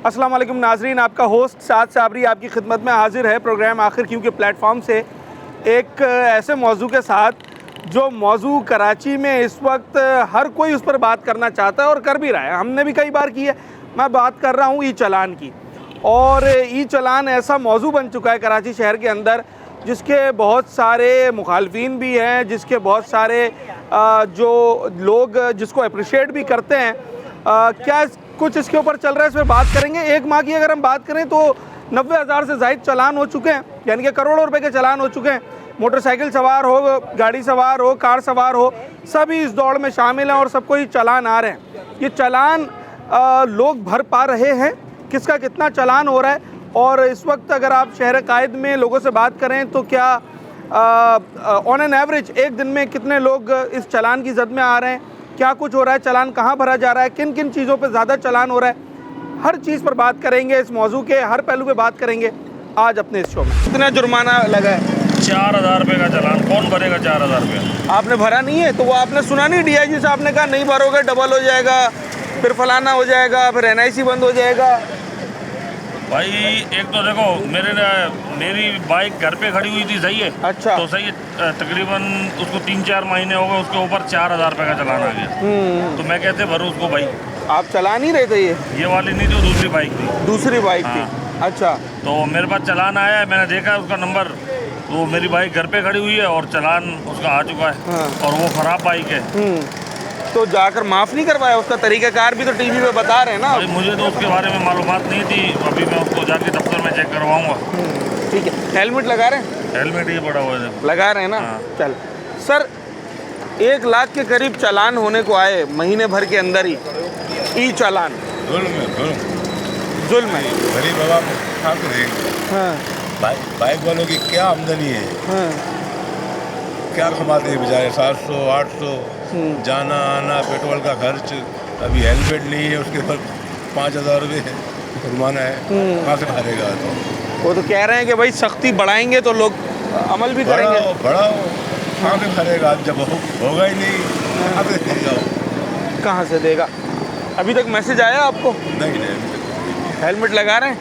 अस्सलाम वालेकुम नाजरीन, आपका होस्ट साद साबरी आपकी खिदमत में हाजिर है प्रोग्राम आखिर क्यों के प्लेटफॉर्म से एक ऐसे मौजू के साथ जो मौजू कराची में इस वक्त हर कोई उस पर बात करना चाहता है और कर भी रहा है। हमने भी कई बार की है। मैं बात कर रहा हूँ ई चालान की। और ई चालान ऐसा मौजू बन चुका है कराची शहर के अंदर जिसके बहुत सारे मुखालफिन भी हैं, जिसके बहुत सारे जो लोग जिसको अप्रिशिएट भी करते हैं। क्या कुछ इसके ऊपर चल रहा है, इस पर बात करेंगे। एक माह की अगर हम बात करें तो 90,000 से ज़ायद चालान हो चुके हैं, यानी कि करोड़ों रुपए के चालान हो चुके हैं। मोटरसाइकिल सवार हो, गाड़ी सवार हो, कार सवार हो, सभी इस दौड़ में शामिल हैं और सबको ये चालान आ रहे हैं। ये चालान लोग भर पा रहे हैं, किसका कितना चालान हो रहा है। और इस वक्त अगर आप शहर कायद में लोगों से बात करें तो क्या ऑन एन एवरेज एक दिन में कितने लोग इस चालान की जद में आ रहे हैं, क्या कुछ हो रहा है, चालान कहाँ भरा जा रहा है, किन किन चीज़ों पे ज़्यादा चालान हो रहा है, हर चीज़ पर बात करेंगे। इस मौजू के हर पहलू पे बात करेंगे आज अपने इस शो में। कितना जुर्माना लगा है? 4,000 रुपये का चालान। कौन भरेगा 4,000 रुपये? आपने भरा नहीं है तो वो आपने सुना नहीं, डीआईजी साहब ने कहा नहीं भरोगे डबल हो जाएगा, फिर फलाना हो जाएगा, फिर एनआईसी बंद हो जाएगा। भाई एक तो देखो, मेरी बाइक घर पे खड़ी हुई थी, सही है। अच्छा। तो सही है, तकरीबन उसको 3-4 महीने हो गए, उसके ऊपर 4,000 रुपये का चालान आ गया। तो मैं कैसे भरूँ उसको भाई? आप चला नहीं रहे थे? ये वाली नहीं थी, दूसरी बाइक थी। दूसरी बाइक थी? अच्छा। तो मेरे पास चालान आया है, मैंने देखा उसका नंबर, तो मेरी बाइक घर पे खड़ी हुई है और चालान उसका आ चुका है। और वो ख़राब बाइक है। तो जाकर माफ़ नहीं करवाया? उसका तरीक़ाकार भी तो टीवी पे बता रहे हैं ना। भाई मुझे तो उसके बारे में मालूमात नहीं थी, अभी मैं उसको जाके दफ्तर में चेक करवाऊंगा। ठीक है। हेलमेट लगा रहे हैं? हेलमेट ये बड़ा हुआ है, लगा रहे हैं ना। चल सर, 1 लाख के करीब चालान होने को आए महीने भर के अंदर ही। ई चालान जुल्म है। गरीब आवाम खा के रहेंगे। बाइक वालों की क्या आमदनी है? क्या कमाते हैं बेचारे? 700-800 जाना आना, पेट्रोल का खर्च। अभी हेलमेट नहीं है, उसके ऊपर 5,000 रुपये जुर्माना है। कहाँ से भरेगा? तो वो तो कह रहे हैं कि भाई सख्ती बढ़ाएंगे तो लोग अमल भी करेंगे। बढ़ाओ, कहाँ से भरेगा? जब होगा ही नहीं, कहाँ से देगा? कहाँ से देगा? अभी तक मैसेज आया आपको? नहीं। हेलमेट लगा रहे हैं?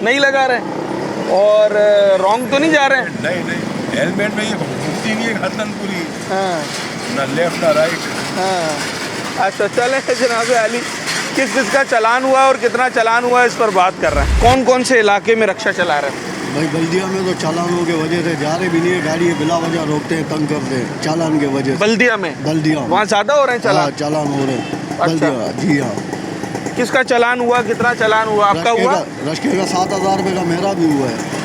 नहीं लगा रहे हैं। और रॉन्ग तो नहीं जा रहे हैं? नहीं। हेलमेट में ये घुसती नहीं है गर्दन पूरी। ना लेफ्ट ना राइट। अच्छा चले जनाब अली, किस का चालान हुआ और कितना चालान हुआ इस पर बात कर रहे हैं। कौन कौन से इलाके में रक्षा चला रहे हैं? भाई बल्दिया में तो चालानों के वजह से जा रहे भी नहीं है, गाड़ी बिला वजह रोकते हैं, तंग करते हैं चालान के वजह से। बल्दिया में वहाँ ज़्यादा हो रहे हैं चालान? चालान हो रहे हैं बल्दिया। जी हाँ। किसका चालान हुआ, कितना चालान हुआ? आपका हुआ? रश्के का 7,000 रुपये का मेरा भी हुआ है।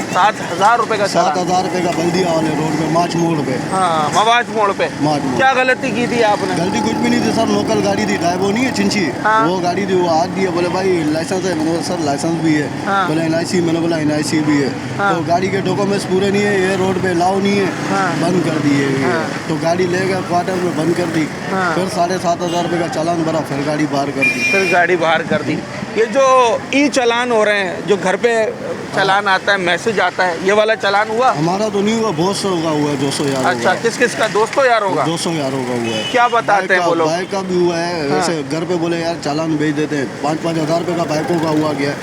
7,000 रुपये का? 7,000 रुपये का बल्दिया वाले रोड पे, माच मोड़ पे। हाँ, मवाज मोड़ पे। क्या गलती की थी आपने? गलती कुछ भी नहीं थी सर, लोकल गाड़ी थी, ड्राइवर नहीं है चिंची। वो गाड़ी थी, वो हाथ दिया, बोले भाई लाइसेंस है। मैंने बोला सर लाइसेंस भी है। बोले एनआईसी, मैंने बोला एनआईसी भी है। तो गाड़ी के डॉक्यूमेंट्स पूरे नहीं है, ये रोड पे अलाउ नहीं है, बंद कर दिए। तो गाड़ी ले गए क्वार्टर में, बंद कर दी। फिर 7,500 रुपये का चालान भरा, फिर गाड़ी बाहर कर दी। ये जो ई चालान हो रहे हैं, जो घर पे चालान आता है, मैसेज आता है, ये वाला चालान हुआ? हमारा तो नहीं हुआ, बहुत सौ का हुआ है, 200 यार। अच्छा, किस का? 200 यार होगा? 200 यारों का हुआ है। क्या बताते हैं वो लोग? बाइक का भी हुआ है। ऐसे घर पे बोले यार चालान भेज देते हैं। 5-5 हज़ार रुपये का बाइकों का हुआ गया।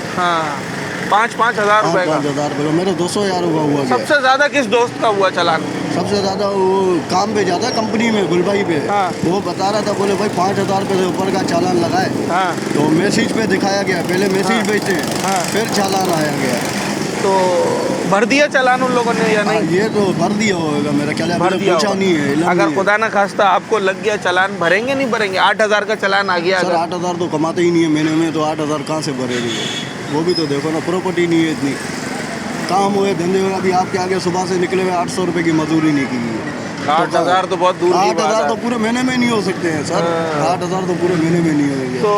5-5 हज़ार रुपये का? 5 हज़ार रुपये का। मेरे 200 यारों का हुआ गया। सबसे ज़्यादा किस दोस्त का हुआ चालान? सबसे ज़्यादा वो काम पे जाता है कंपनी में, गुलबाई पे। वो बता रहा था, बोले भाई 5,000 रुपये से ऊपर का चालान लगाए। तो मैसेज पे दिखाया गया, पहले मैसेज भेजते हैं, फिर चालान आया गया। तो भर दिया चालान उन लोगों ने या नहीं? ये तो भर दिया होगा मेरा ख्याल है, पूछा नहीं है। अगर खुदा ना खास्ता आपको लग गया चालान, भरेंगे नहीं भरेंगे? 8,000 का चालान आ गया। सर 8,000 तो कमाते ही नहीं है महीने में, तो 8,000 कहाँ से भरेंगे? वो भी तो देखो ना, प्रॉपर्टी नहीं है इतनी, काम हुए धंधे हुए। अभी आपके आगे सुबह से निकले हुए 800 रुपये की मजदूरी नहीं की है। 8,000 तो बहुत दूर की बात है। 8,000 तो पूरे महीने में नहीं हो सकते हैं सर। 8,000 तो पूरे महीने में नहीं होंगे। तो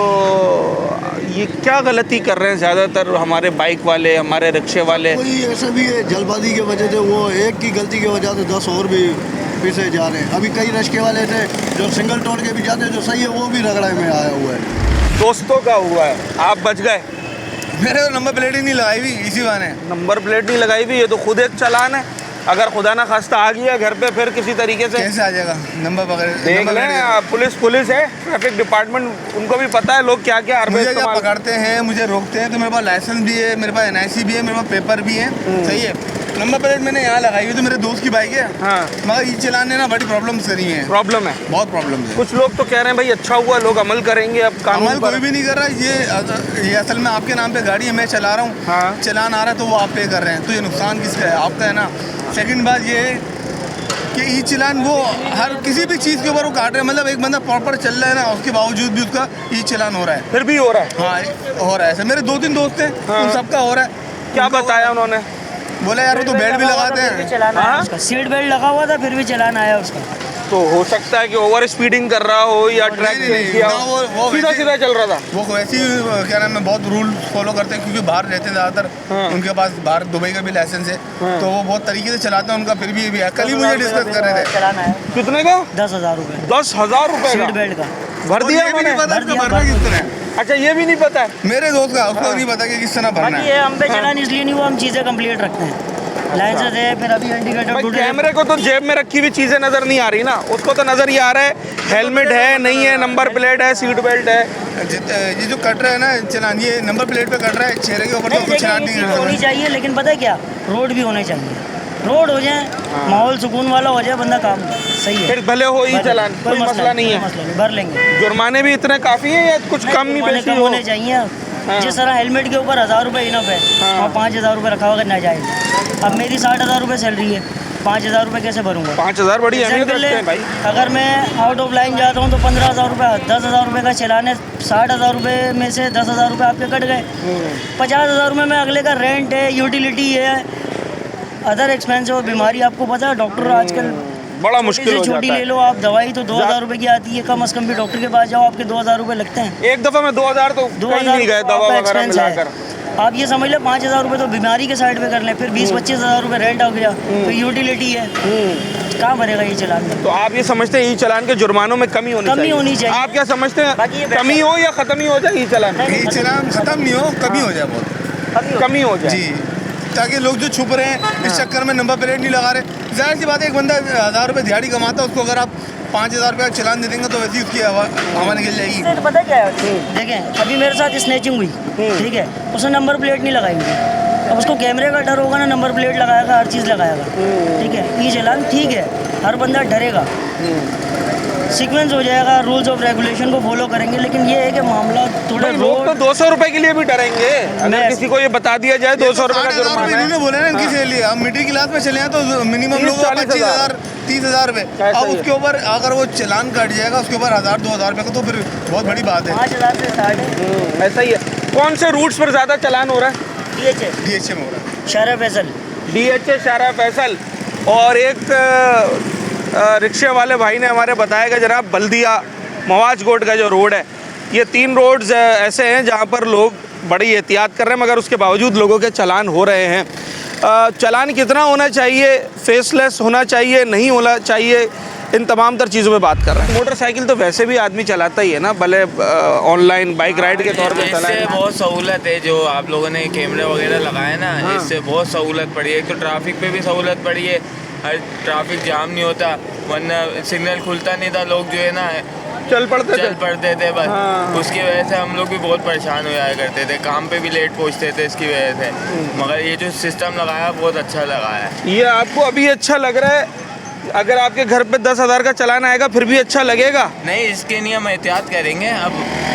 ये क्या गलती कर रहे हैं ज़्यादातर हमारे बाइक वाले, हमारे रिक्शे वाले? कोई ऐसे भी है, जल्दबाजी की वजह से, वो एक की गलती की वजह से 10 और भी पीछे जा रहे हैं। अभी कई रिक्शे वाले थे जो सिंगल तोड़ के भी जाते हैं, जो सही है वो भी रगड़े में आया हुआ है। दोस्तों का हुआ है, आप बच गए। मेरे तो नंबर प्लेट ही नहीं लगाई हुई, इसी बहाने। नंबर प्लेट नहीं लगाई हुई, ये तो खुद एक चालान है। अगर खुदा ना खास्ता आ गया घर पे फिर किसी तरीके से कैसे आ जाएगा नंबर वगैरह? देख लें, पुलिस है, ट्रैफिक डिपार्टमेंट, उनको भी पता है लोग क्या क्या हरबे मुझे क्या इस्तेमाल पकड़ते हैं, मुझे रोकते हैं, तो मेरे पास लाइसेंस भी है, मेरे पास NIC भी है, मेरे पास पेपर भी है, सही है। नंबर प्लेट मैंने यहाँ लगाई हुई, तो मेरे दोस्त की बाइक है। हाँ। मगर ई चलान ने ना बड़ी प्रॉब्लम्स करी हैं। प्रॉब्लम है, बहुत प्रॉब्लम है। कुछ लोग तो कह रहे हैं भाई अच्छा हुआ लोग अमल करेंगे अब कानून अमल पर। कोई भी नहीं कर रहा ये असल में आपके नाम पे गाड़ी है, मैं चला रहा हूँ। हाँ। चलान आ रहा है तो वो आप पे कर रहे हैं, तो ये नुकसान किसका है? आपका है ना। सेकंड बात ये है कि ई चलान वो हर किसी भी चीज़ के ऊपर वो काट रहे हैं। मतलब एक बंदा प्रॉपर चल रहा है ना, उसके बावजूद भी उसका ई चलान हो रहा है। फिर भी हो रहा है। हाँ हो रहा है ऐसे। मेरे 2-3 दोस्त हैं, उन सबका हो रहा है। क्या बताया उन्होंने? बोले यार वो तो बेल्ट भी लगाते हैं। चलान आया उसका, सीट बेल्ट लगा हुआ था फिर भी चलान आया उसका। तो हो सकता है कि ओवर स्पीडिंग कर रहा हो या ट्रैक नहीं, चेंज किया ना, हो, वो सीधा वैसे- सीधा चल रहा था। वो वैसे ही क्या नाम है बहुत रूल फॉलो करते हैं, क्योंकि बाहर रहते हैं ज़्यादातर। हाँ। उनके पास बाहर दुबई का भी लाइसेंस है, तो वो बहुत तरीके से चलाते हैं। उनका फिर भी ये कल ही मुझे डिस्कस कर रहे थे। चलान आया कितने का? 10,000 रुपये 10,000 रुपए सीट का बेल्ट का। भर और दिया ये भी उन्होंने? नहीं पता भर इसका दिया, भरना भर किस तरह। अच्छा ये भी नहीं पता है। मेरे दोस्त का उसको नहीं पता कि किस तरह भरना बाकी है। ये हम पे चलान इसलिए नहीं हुआ, हम चीज़ें कंप्लीट रखते हैं। लाइसेंस है, फिर अभी इंडिकेटर भाई टूटे। कैमरे को तो जेब में रखी हुई चीजें नजर नहीं आ रही ना, उसको तो नजर ही आ रहा है हेलमेट है नहीं है, नंबर प्लेट है, सीट बेल्ट है। ये जो कट रहा है ना चलान, ये नंबर प्लेट पे कट रहा है, चेहरे के ऊपर तो नहीं, कुछ चलान देखिए ये नहीं चीज़ होनी करता। चाहिए, लेकिन पता है क्या, रोड भी होने चाहिए। रोड हो जाए, माहौल सुकून वाला हो जाए, बंदा काम सही है। फिर भले हो ही चलान, कोई मसला नहीं है। मसला नहीं, भर लेंगे। जुर्माने भी इतने काफी है या कुछ कम नहीं बेशी कम हो? होने चाहिए। जिस तरह हेलमेट के ऊपर 1,000 रुपये इनफ है, और 5,000 रुपये रखा होगा नाजायज। अब मेरी 60,000 रुपये सैलरी है, 5,000 रुपये कैसे भरूंगा? 5,000 बड़ी अहमियत एग्जाम्पल रखते हैं भाई। अगर मैं आउट ऑफ लाइन जाता हूँ तो 15,000 रुपये, 10,000 रुपये का चलान है। 60,000 रुपये में से 10,000 रुपये आपके कट गए। 50,000 रुपये में अगले का रेंट है, यूटिलिटी है, अदर एक्सपेंस है, और बीमारी आपको पता है डॉक्टर आजकल बड़ा मुश्किल हो छोटी जाता ले है। लो आप, दवाई तो 2,000 रुपये की आती है, कम से कम भी डॉक्टर के पास जाओ आपके 2,000 रुपये लगते हैं। एक दफा में 2,000 तो कहीं नहीं गए, दवा आपका वगैरह expense है। मिलाकर। आप ये समझ लें 5,000 रुपये तो बीमारी के साइड पे कर लें, फिर 20-25,000 रुपये रेंट आ गया, फिर यूटिलिटी है, कहाँ भरेगा ये चलान में? तो आप ये समझते हैं ई चलान के जुर्मानों में कमी होनी होनी चाहिए। आप क्या समझते बाकी ये हैं, बेहतर- कमी हो या खत्म ही हो जाए ई चलान? ये चलान खत्म नहीं हो, कमी हो जाए बहुत। कमी हो जाए जी, ताकि लोग जो छुप रहे हैं इस चक्कर में नंबर प्लेट नहीं लगा रहे। जाहिर सी बात है, एक बंदा 1,000 रुपये दिहाड़ी कमाता है, उसको अगर आप 5,000 रुपये का चलान दे देंगे तो वैसे ही उसकी हवा निकल जाएगी। इससे पता क्या है, देखें अभी मेरे साथ स्नैचिंग हुई, ठीक है, उसने नंबर प्लेट नहीं लगाई हुई। अब उसको कैमरे का डर होगा ना, नंबर प्लेट लगाएगा, हर चीज़ लगाएगा, ठीक है। ये चलान ठीक है, हर बंदा डरेगा, सीक्वेंस हो जाएगा, रूल्स ऑफ रेगुलेशन को फॉलो करेंगे। लेकिन ये है कि मामला थोड़ा भाई लोग तो 200 रुपए के लिए भी डरेंगे। अगर मैं- किसी को ये बता दिया जाए 200 रुपए का 8,000 जुर्माना है। इन्होंने बोले ना इनकी सैलरी। हम मिडिल क्लास में चले हैं तो मिनिमम 30, लोगों का 40,000, 25,000 30,000 रुपये। ऐसा अब ही है। उसके ऊपर अगर वो चलान कट जाएगा, उसके ऊपर 1,000-2,000 रुपये का, तो फिर बहुत बड़ी बात है। 5,000 से स्टार्ट है। ऐसा ही है। कौन से रूट्स पर ज्यादा चलान हो रहा है? DHM हो रहा है। शहर फैसल, DHA शारा फैसल। और एक रिक्शे वाले भाई ने हमारे बताया कि जनाब बल्दिया मवाजगोट का जो रोड है, ये 3 रोड्स ऐसे हैं जहाँ पर लोग बड़ी एहतियात कर रहे हैं, मगर उसके बावजूद लोगों के चलान हो रहे हैं। चलान कितना होना चाहिए, फेसलेस होना चाहिए, नहीं होना चाहिए, इन तमाम तर चीज़ों पे बात कर रहे हैं। मोटरसाइकिल तो वैसे भी आदमी चलाता ही है ना, भले ऑनलाइन बाइक राइड के तौर पे इससे चलाए। बहुत सहूलत है, जो आप लोगों ने कैमरे वगैरह लगाए ना, इससे बहुत सहूलत पड़ी है। एक तो ट्रैफिक पे भी सहूलत पड़ी है, हर ट्रैफिक जाम नहीं होता, वरना सिग्नल खुलता नहीं था, लोग जो है ना चल पड़ते चल पड़ते थे बस। हाँ। उसकी वजह से हम लोग भी बहुत परेशान हो जाया करते थे, काम पे भी लेट पहुंचते थे इसकी वजह से। मगर ये जो सिस्टम लगाया बहुत अच्छा लगाया है। ये आपको अभी अच्छा लग रहा है? अगर आपके घर पे 10,000 का चलान आएगा फिर भी अच्छा लगेगा? नहीं, इसके लिए हम एहतियात करेंगे। अब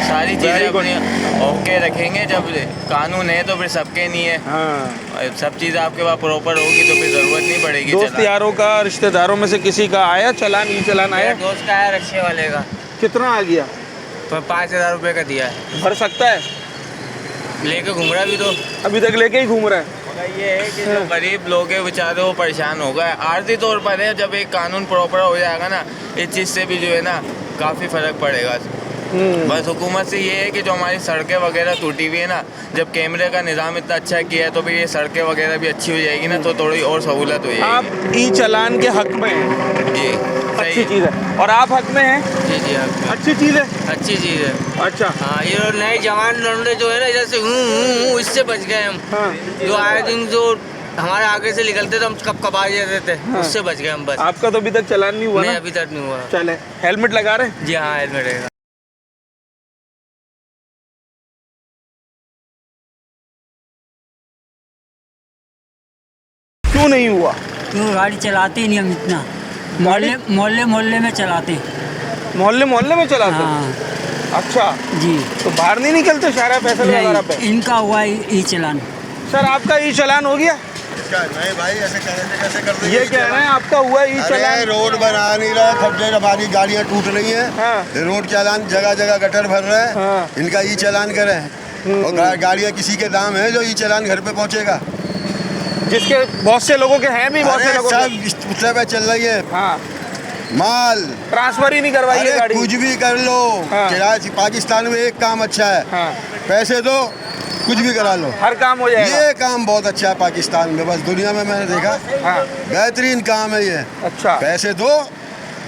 सारी चीज़ें अपनी ओके रखेंगे। जब कानून है तो फिर सबके नहीं है। हाँ। सब चीज़ आपके पास प्रॉपर होगी तो फिर ज़रूरत नहीं पड़ेगी। दोस्त चलान। यारों का, रिश्तेदारों में से किसी का आया चलान, ई चलान आया? मेरे दोस्त का आया रिक्शे वाले का, कितना आ गया? तो 5,000 रुपये का दिया है। भर सकता है? लेके घूम रहा भी तो। अभी तक लेके ही घूम रहा है। मगर ये है कि जो गरीब लोग हैं बेचारे वो परेशान हो गए आर्थिक तौर पर है। जब एक कानून प्रॉपर हो जाएगा ना, इस चीज़ से भी जो है ना काफ़ी फ़र्क पड़ेगा। बस हुकूमत से ये है कि जो हमारी सड़कें वगैरह टूटी हुई है ना, जब कैमरे का निज़ाम इतना अच्छा किया है तो फिर ये सड़कें वगैरह भी अच्छी हो जाएगी ना, तो थोड़ी और सहूलत हो आप जाएगी। ई चलान के हक में हैं, जी अच्छी सही चीज़ है। और आप हक में हैं, जी जी अच्छी चीज़ है। अच्छी चीज़ है। अच्छा। हाँ, ये नए जवान लौंडे जो है ना, जैसे इससे बच गए हम। हाँ। जो आए दिन जो हमारे आगे से निकलते तो हम कब आ जाते थे, उससे बच गए हम बस। आपका तो अभी तक चालान नहीं हुआ नहीं ना? अभी तक नहीं हुआ। चले, हेलमेट लगा रहे हैं? जी हाँ हेलमेट है। क्यों नहीं हुआ? क्यों गाड़ी चलाते ही नहीं हम इतना, गाड़ी मोहल्ले में चलाते। मोहल्ले में चलाते हैं? हाँ अच्छा, जी। तो बाहर नहीं निकलते शहर फैसल वगैरह पे? इनका हुआ ई चालान। सर आपका ई चालान हो गया? नहीं भाई, ऐसे कैसे कर देंगे? ये कह रहे हैं आपका हुआ ई चालान। रोड बना नहीं रहा, खड्डे हमारी गाड़ियाँ टूट रही हैं। हाँ। रोड चालान जगह जगह गटर भर रहे हैं। हाँ। इनका ई चालान करें और गाड़ियाँ किसी के दाम है जो ई चालान घर पे पहुँचेगा। जिसके बहुत से लोगों के हैं भी, बहुत से लोगों सब के। इस पुतले पे चल रही है। हाँ, माल ट्रांसफर ही नहीं करवाई है अरे गाड़ी। कुछ भी कर लो। हाँ। किराए पाकिस्तान में एक काम अच्छा है, हाँ, पैसे दो कुछ भी करा लो, हर काम हो जाएगा। ये काम बहुत अच्छा है पाकिस्तान में, बस दुनिया में मैंने देखा। हाँ, बेहतरीन काम है ये। अच्छा। पैसे दो,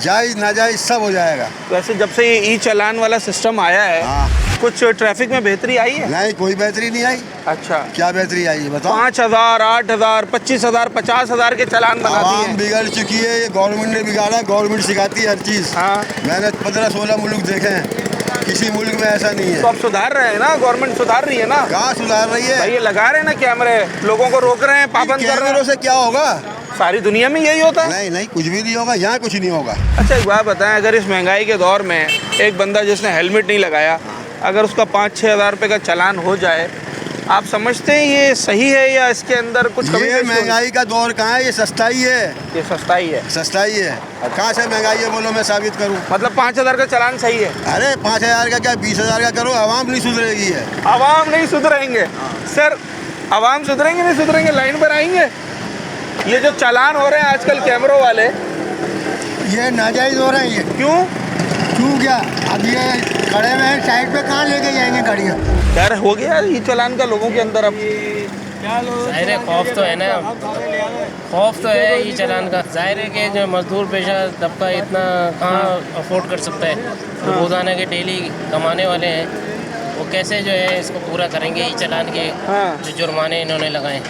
जायज नाजायज सब हो जाएगा। वैसे जब से ये ई चालान वाला सिस्टम आया है, हाँ। कुछ ट्रैफिक में बेहतरी आई है? नहीं, कोई बेहतरी नहीं आई। अच्छा, क्या बेहतरी आई है बताओ? 5,000, 8,000, 25,000, 50,000 के चालान बनाती आवाम है। बिगड़ चुकी है, ये गवर्नमेंट ने बिगाड़ा। गवर्नमेंट सिखाती है हर चीज़। हाँ। मैंने 15-16 मुल्क देखे हैं, किसी मुल्क में ऐसा नहीं है। तो अब सुधार रहे हैं ना, गवर्नमेंट सुधार रही है ना? कहाँ सुधार रही है? भाई ये लगा रहे हैं ना कैमरे, लोगों को रोक रहे हैं, पाबंद कर रहे कैमरों हैं। से क्या होगा? सारी दुनिया में यही होता है। नहीं नहीं, कुछ भी नहीं होगा, यहाँ कुछ नहीं होगा। अच्छा एक बात बताएं, अगर इस महंगाई के दौर में एक बंदा जिसने हेलमेट नहीं लगाया, अगर उसका 5-6 हज़ार रुपये का चालान हो जाए, आप समझते हैं ये सही है या इसके अंदर कुछ कमी? ये महंगाई का दौर कहाँ है? ये सस्ताई है। ये सस्ताई है? सस्ताई है। कहाँ से महंगाई है बोलो, मैं साबित करूँ? मतलब 5,000 का चालान सही है? अरे 5,000 का क्या, 20,000 का करो, आवाम नहीं सुधरेगी है। आवाम नहीं सुधरेंगे? सर आवाम सुधरेंगे नहीं सुधरेंगे, लाइन पर आएंगे? ये जो चालान हो रहे हैं आजकल कैमरों वाले, ये नाजायज हो रहे हैं। क्यों? क्यों क्या? अब ये खड़े हुए हैं साइड पे, कहाँ लेके जाएंगे गाड़ियाँ? यार हो गया ये चालान का लोगों के अंदर अब? जाहिर है खौफ तो है ना, खौफ तो है ये चालान का। जाहिर है कि जो मजदूर पेशा तबका इतना कहाँ अफोर्ड कर सकता है, जो रोज़ाना के डेली कमाने वाले हैं वो कैसे जो है इसको पूरा करेंगे ये चालान के जो जुर्माने इन्होंने लगाए।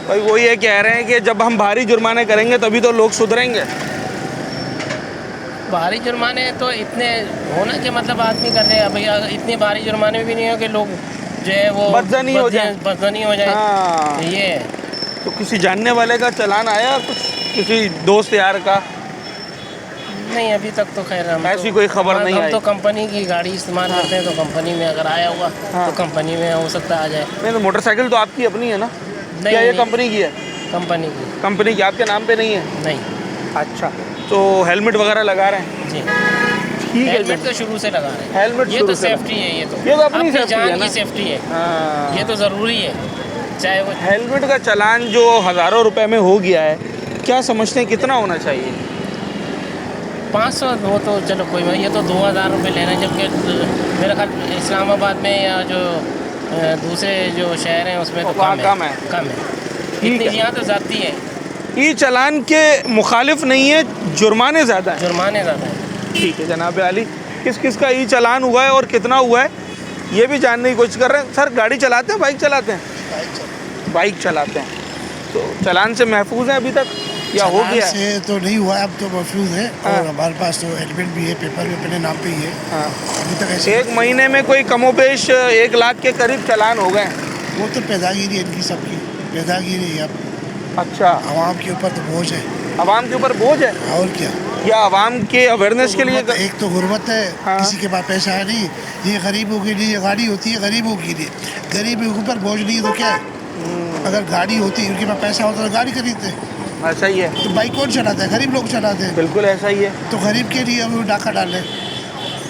भाई वो ये कह रहे हैं कि जब हम भारी जुर्माने करेंगे तभी तो लोग सुधरेंगे। भारी जुर्माने तो इतने होना कि मतलब आदमी कर रहे हैं, भैया इतने भारी जुर्माने भी नहीं हो कि लोग जो है वो बदजनी हो जाए। हाँ। ये है। तो किसी जानने वाले का चालान आया कुछ, किसी दोस्त यार का? नहीं अभी तक तो खैर हम ऐसी कोई खबर नहीं आई। हम तो कंपनी की गाड़ी इस्तेमाल करते हैं, तो कंपनी में अगर आया हुआ तो कंपनी में हो सकता है आ जाए। नहीं तो मोटरसाइकिल तो आपकी अपनी है ना? नहीं, क्या ये नहीं। कंपनी की है? कंपनी की। कंपनी की आपके नाम पे नहीं है? नहीं। अच्छा, तो हेलमेट वगैरह लगा रहे हैं? जी ठीक है। हेलमेट तो शुरू से लगा रहे हैं। हेलमेट ये शुरू तो से सेफ्टी है, ये तो अपनी सेफ्टी है जान ना? की सेफ्टी है। हाँ। ये तो ज़रूरी है, चाहे वो हेलमेट का चालान जो हज़ारों रुपए में हो गया है, क्या समझते हैं कितना होना चाहिए? 500 हो तो चलो कोई बात, ये तो 2,000 रुपये ले रहे हैं, जबकि मेरा ख्याल इस्लामाबाद में या जो दूसरे जो शहर हैं उसमें तो कम है। ठीक है। यहाँ तो ज़्यादती है। ई चालान के मुखालिफ नहीं है, जुर्माने ज़्यादा है? जुर्माने ज़्यादा है। ठीक है जनाब आली, किस किस का ई चालान हुआ है और कितना हुआ है ये भी जानने की कोशिश कर रहे हैं। सर गाड़ी चलाते हैं, बाइक चलाते हैं? बाइक चलाते हैं। तो चालान से महफूज है अभी तक या हो गया है? से तो नहीं हुआ, अब तो महफूज है। और हमारे पास तो हेलमेट भी है, पेपर भी अपने नाम पे ही है। अभी तक ऐसे एक महीने में कोई कमोबेश 1 लाख के करीब चालान हो गए। वो तो पैदागिरी है इनकी, सबकी पैदागिरी है। अब अच्छा, आवाम के ऊपर तो बोझ है। आवाम के ऊपर बोझ है और क्या? या आवाम के अवेयरनेस के लिए? एक तो गुर्बत है, किसी के पास पैसा है नहीं। ये गरीबों के लिए गाड़ी होती है, गरीबों के लिए। गरीबों के ऊपर बोझ नहीं है तो क्या है? अगर गाड़ी होती, उनके पास पैसा होता तो गाड़ी खरीदते। ऐसा ही है। तो बाइक कौन चलाता है? गरीब लोग चलाते हैं। बिल्कुल ऐसा ही है। तो गरीब के लिए वो डाका डाले।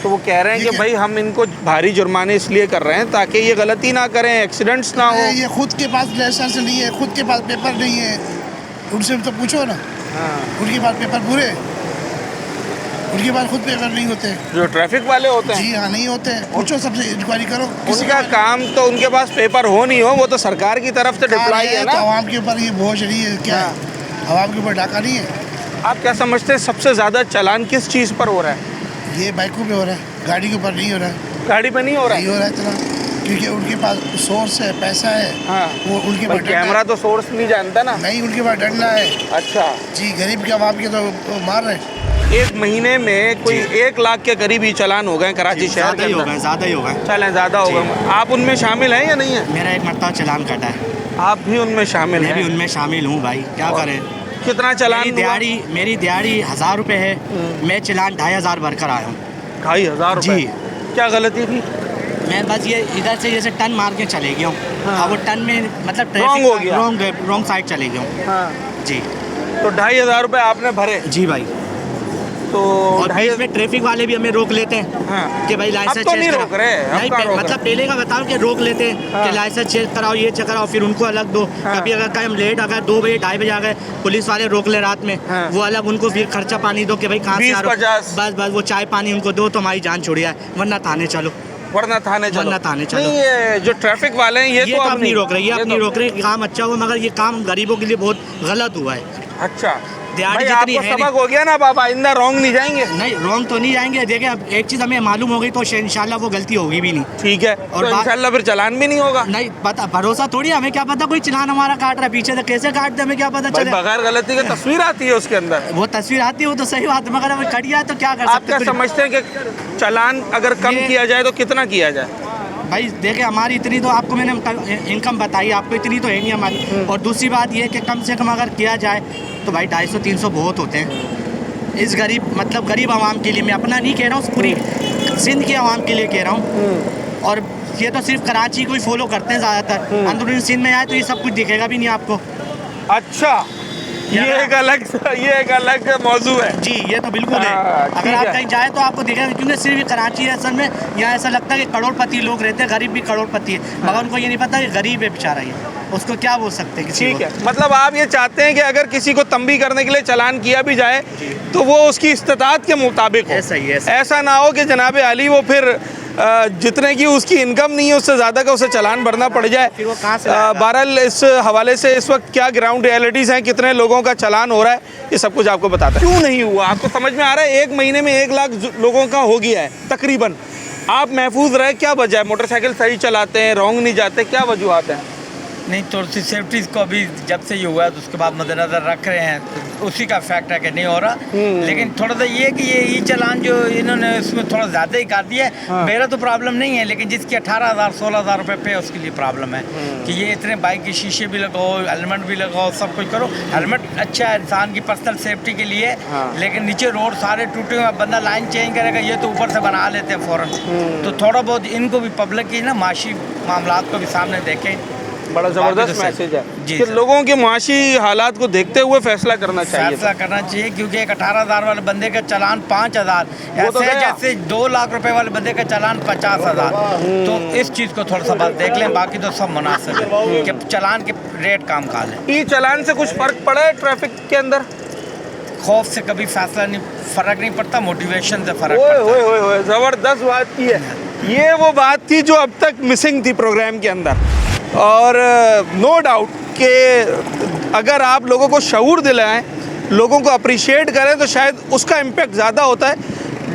तो वो कह रहे हैं कि भाई हम इनको भारी जुर्माने इसलिए कर रहे हैं ताकि ये गलती ना करें, एक्सीडेंट्स ना हो। ये खुद के पास लाइसेंस नहीं है, खुद के पास पेपर नहीं है, उनसे तो पूछो ना। उनके पास पेपर पूरे, उनके पास खुद पेपर नहीं होते। जो ट्रैफिक वाले होते हैं? जी हाँ, नहीं होते। पूछो, सबसे इंक्वायरी करो। उनका काम तो, उनके पास पेपर हो नहीं हो, वो तो सरकार की तरफ से डिप्लाई है ना। तो आवाम के ऊपर ये बोझ नहीं है क्या? आवाम के ऊपर डाका नहीं है। आप क्या समझते हैं सबसे ज़्यादा चालान किस चीज़ पर हो रहा है? ये बाइकों पे हो रहा है, गाड़ी के ऊपर नहीं हो रहा है। गाड़ी पे नहीं हो रहा है? नहीं हो रहा है इतना। क्योंकि उनके पास सोर्स है, पैसा है। हाँ। वो उनके पास कैमरा तो सोर्स नहीं जानता ना। नहीं, उनके पास डंडा है। अच्छा जी, गरीब के आवाम के तो वो मार रहे हैं। एक महीने में कोई 1 लाख के करीब ही चालान हो गए कराची शहर के अंदर। ज़्यादा ही हो गए। चलें ज़्यादा हो गए। आप उनमें शामिल हैं या नहीं है? मेरा एक मरतबा चालान कटा है। आप भी उनमें शामिल हैं? मैं भी उनमें शामिल हूँ भाई, क्या करें। कितना चालान? मेरी दिहाड़ी 1000 रुपये है। मैं चालान 2500 भरकर आया हूँ। 2500 जी। क्या गलती थी? मैं बस ये इधर से जैसे टर्न मार के चले गया हूँ। हाँ। अब वो टर्न में मतलब रॉन्ग हो गया, रॉन्ग साइड चले गया हूँ। हाँ। जी। तो 2500 रुपये आपने भरे? जी भाई। तो और बीच में ट्रैफिक वाले भी हमें रोक लेते हैं। हाँ। कि भाई लाइसेंस तो नहीं रोक रहे, नहीं, मतलब पहले का बताओ कि रोक लेते हैं। हाँ। कि लाइसेंस चेक कराओ, ये चेक कराओ, फिर उनको अलग दो। हाँ। कभी अगर कहीं हम लेट आ गए 2 बजे 2:30 बजे आ गए, पुलिस वाले रोक ले रात में। हाँ। वो अलग, उनको फिर खर्चा पानी दो कि भाई कहाँ से आ रहे हो। बस वो चाय पानी उनको दो तो हमारी जान छोड़िया है, वरना थाने चलो। वरना थाने चलो। नहीं, ये जो ट्रैफिक वाले हैं ये तो अब नहीं रोक रहे, ये अब नहीं रोक रहे। काम अच्छा हुआ, मगर ये काम गरीबों के लिए बहुत गलत हुआ है। अच्छा, दिहाड़ी भाई जितनी आपको है सबक हो गया ना, आप आइंदा रॉन्ग नहीं जाएंगे? नहीं, रॉन्ग तो नहीं जाएंगे। देखिए, अब एक चीज़ हमें मालूम हो गई तो इंशाल्लाह वो गलती होगी भी नहीं। ठीक है, और तो इंशाल्लाह फिर चालान भी नहीं होगा। नहीं पता, भरोसा थोड़ी, हमें क्या पता कोई चालान हमारा काट रहा है पीछे से, कैसे काट दे हमें क्या पता चले। बगैर गलती के तस्वीर आती है उसके अंदर। वो तस्वीर आती है, वो तो सही बात है, मगर हमें कट गया तो क्या कर सकते। आप क्या समझते हैं कि चालान अगर कम किया जाए तो कितना किया जाए? भाई देखिए, हमारी इतनी तो आपको मैंने इनकम बताई, आपको इतनी तो है नहीं हमारी। और दूसरी बात ये कि कम से कम अगर किया जाए तो भाई 250-300 बहुत होते हैं इस गरीब आवाम के लिए। मैं अपना नहीं कह रहा हूँ, पूरी सिंध की आवाम के लिए कह रहा हूँ। और ये तो सिर्फ कराची को ही फॉलो करते हैं ज़्यादातर। अंदरूनी सिंध में आए तो ये सब कुछ दिखेगा भी नहीं आपको। अच्छा, ये एक अलग मौजू है जी। ये तो बिल्कुल है। अगर आप कहीं जाए तो आपको दिखेगा, क्योंकि सिर्फ कराची है असल में। यहाँ ऐसा लगता है कि करोड़पति लोग रहते हैं, गरीब भी करोड़पति है, मगर उनको ये नहीं पता कि गरीब है बेचारा, ये उसको क्या बोल सकते हैं। ठीक है, मतलब आप ये चाहते हैं कि अगर किसी को तंबी करने के लिए चालान किया भी जाए तो वो उसकी इस्तिताअत के मुताबिक हो। ऐसा ना हो कि जनाब आली वो फिर जितने की उसकी इनकम नहीं है उससे ज़्यादा का उसे चालान भरना पड़ जाए। बहरहाल इस हवाले से इस वक्त क्या ग्राउंड रियलिटीज़ हैं, कितने लोगों का चालान हो रहा है, ये सब कुछ आपको बताता है। क्यों नहीं हुआ आपको समझ में आ रहा है? 1 महीने में 1 लाख लोगों का हो गया है तकरीबन। आप महफूज रहे, क्या वजह है? मोटरसाइकिल सही चलाते हैं, रॉन्ग नहीं जाते, क्या वजूहत हैं? नहीं, थोड़ी सी सेफ्टी को अभी जब से ये हुआ है तो उसके बाद मद्देनजर रख रहे हैं, तो उसी का फैक्ट है कि नहीं हो रहा। लेकिन थोड़ा सा ये कि ये ई चालान जो इन्होंने उसमें थोड़ा ज़्यादा ही कर दिया है। मेरा तो प्रॉब्लम नहीं है, लेकिन जिसकी 18,000-16,000 रुपये पे उसके लिए प्रॉब्लम है कि ये इतने बाइक के शीशे भी लगाओ, हेलमेट भी लगाओ, सब कुछ करो। हेलमेट अच्छा है इंसान की पर्सनल सेफ्टी के लिए, लेकिन नीचे रोड सारे टूटे हुए, बंदा लाइन चेंज करेगा, ये तो ऊपर से बना लेते हैं फ़ौरन। तो थोड़ा बहुत इनको भी पब्लिक की ना माशी मामलात को भी सामने देखें। बड़ा ज़बरदस्त मैसेज है कि लोगों के माशी हालात को देखते हुए फैसला करना चाहिए। क्योंकि एक 18,000 वाले बंदे का चालान 5,000, ऐसे जैसे 2 लाख रुपए वाले बंदे का चालान 50,000। तो इस चीज़ को थोड़ा सा बात देख लें, बाकी तो सब मुनासिब है कि चालान के रेट काम खा लें। ई चालान से कुछ फ़र्क पड़ा है ट्रैफिक के अंदर? खौफ से कभी फ़र्क नहीं पड़ता, मोटिवेशन से फ़र्क पड़ता है। ज़बरदस्त बात की है। ये वो बात थी जो अब तक मिसिंग थी प्रोग्राम के अंदर। और नो डाउट कि अगर आप लोगों को शऊर दिलाएं, लोगों को अप्रिशिएट करें, तो शायद उसका इम्पैक्ट ज़्यादा होता है।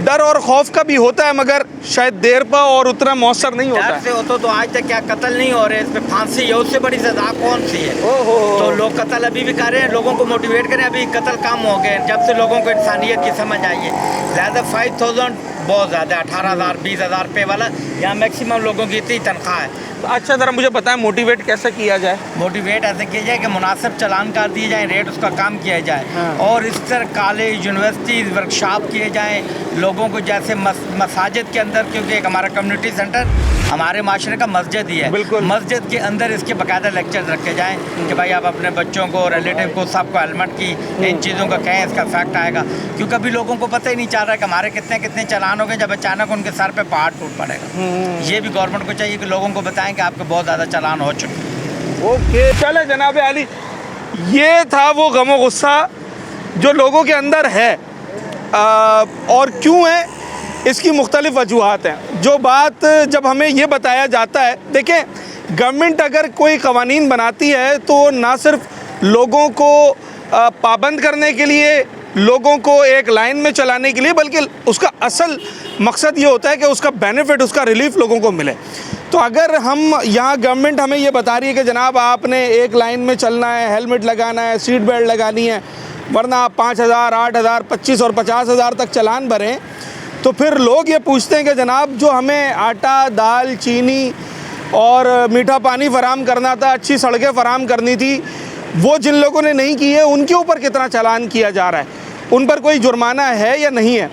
डर और खौफ का भी होता है, मगर शायद देर पर और उतना मौसर नहीं होता है। होता तो आज तक क्या कत्ल नहीं हो रहे, इस पे फांसी है, उससे बड़ी सजा कौन सी है? तो लोग कत्ल अभी भी कर रहे हैं, लोगों को मोटिवेट करें। अभी कत्ल कम हो गए जब से लोगों को इंसानियत की समझ आई है। ज़्यादा 5,000 बहुत ज़्यादा, 18,000 20,000 रुपये वाला यहाँ मैक्सिमम लोगों की इतनी तनख्वाह है। अच्छा, ज़रा मुझे बताएं मोटिवेट कैसे किया जाए? मोटिवेट ऐसे किया जाए कि मुनासिब चालान कर दिए जाए, रेट उसका काम किया जाए। और इस तरह कॉलेज यूनिवर्सिटीज़ वर्कशॉप किए जाएँ लोगों को, जैसे मसाजिद के अंदर, क्योंकि एक हमारा कम्युनिटी सेंटर हमारे माशरे का मस्जिद ही है, मस्जिद के अंदर इसके बाकायदा लेक्चर रखे जाएँ कि भाई आप अपने बच्चों को, रिलेटिव को, सबको हेलमेट की इन चीज़ों का कहें, इसका फैक्ट आएगा। क्योंकि अभी लोगों को पता ही नहीं चल रहा है कि हमारे कितने कितने चालान हो गए, जब अचानक उनके सर पे पहाड़ टूट पड़ेगा। ये भी गवर्नमेंट को चाहिए कि लोगों को बताएं कि आपके बहुत ज़्यादा चालान हो चुके। ओके, चले जनाब आली, ये था वो गमो गुस्सा जो लोगों के अंदर है। और क्यों है, इसकी मुख्तलिफ वजूहात हैं। जो बात जब हमें ये बताया जाता है, देखें, गवर्नमेंट अगर कोई कवानीन बनाती है तो ना सिर्फ लोगों को पाबंद करने के लिए, लोगों को एक लाइन में चलाने के लिए, बल्कि उसका असल मकसद ये होता है कि उसका बेनिफिट, उसका रिलीफ लोगों को मिले। तो अगर हम यहाँ गवर्नमेंट हमें ये बता रही है कि जनाब आपने एक लाइन में चलना है, हेलमेट लगाना है, सीट बेल्ट लगानी है, वरना आप 5,000, 8,000, 25 और 50,000 तक चालान भरें, तो फिर लोग ये पूछते हैं कि जनाब जो हमें आटा, दाल, चीनी और मीठा पानी फराम करना था, अच्छी सड़कें फराम करनी थी, वो जिन लोगों ने नहीं की है उनके ऊपर कितना चालान किया जा रहा है, उन पर कोई जुर्माना है या नहीं है?